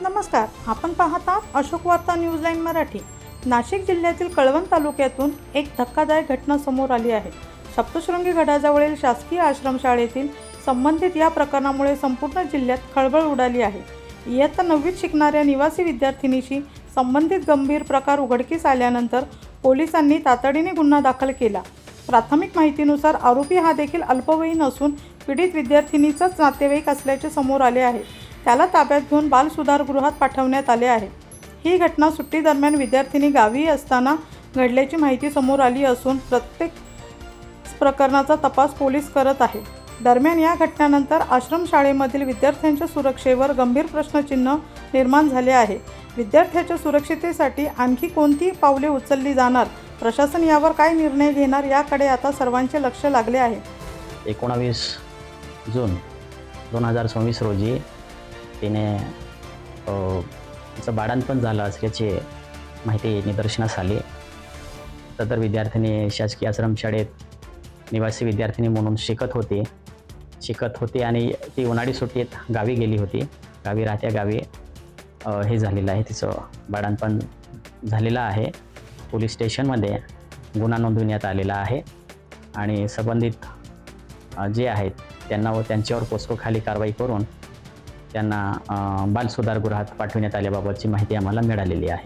नमस्कार, आपण पाहता अशोक वार्ता न्यूज लाईन मराठी। नाशिक जिल्ह्यातील कळवण तालुक्यातून एक धक्कादायक घटना समोर आली आहे। सप्तशृंगी गडाजवळील शासकीय आश्रमशाळेतील संबंधित या प्रकरणामुळे संपूर्ण जिल्ह्यात खळबळ उडाली आहे। इयत्ता 9वीत शिकणाऱ्या निवासी विद्यार्थिनीशी संबंधित गंभीर प्रकार उघडकीस आल्यानंतर पोलिसांनी तातडीने गुन्हा दाखल केला। प्राथमिक माहितीनुसार आरोपी हा देखील अल्पवयीन असून पीडित विद्यार्थिनीचाच नातेवाईक असल्याचे समोर आले आहे। त्याला ताब्यात घेऊन बालसुधारगृहात पाठवण्यात आले आहे। ही घटना सुट्टी दरम्यान विद्यार्थिनी गावी असताना घडल्याची माहिती समोर आली असून प्रत्येक प्रकरणाचा तपास पोलीस करत आहे। दरम्यान या घटनेनंतर आश्रमशाळेमधील विद्यार्थ्यांच्या सुरक्षेवर गंभीर प्रश्नचिन्ह निर्माण झाले आहे। विद्यार्थ्यांच्या सुरक्षिततेसाठी आणखी कोणती पावले उचलली जाणार, प्रशासन यावर काय निर्णय घेणार याकडे आता सर्वांचे लक्ष लागले आहे। 19 जून 2024 रोजी तिने तिचं बाळंतपण झालं असल्याची माहिती निदर्शनास आली। सदर विद्यार्थिनी शासकीय आश्रमशाळेत निवासी विद्यार्थिनी म्हणून शिकत होती आणि ती उन्हाळी सुट्टीत गावी गेली होती। गावी राहत्या गावी हे झालेलं आहे, तिचं बाळंतपण झालेलं आहे। पोलीस स्टेशनमध्ये गुन्हा नोंदवण्यात आलेला आहे आणि संबंधित जे आहेत त्यांना व त्यांच्यावर पोस्कोखाली कारवाई करून त्यांना बालसुधारगृहात पाठवण्यात आल्याबाबतची माहिती आम्हाला मिळालेली आहे।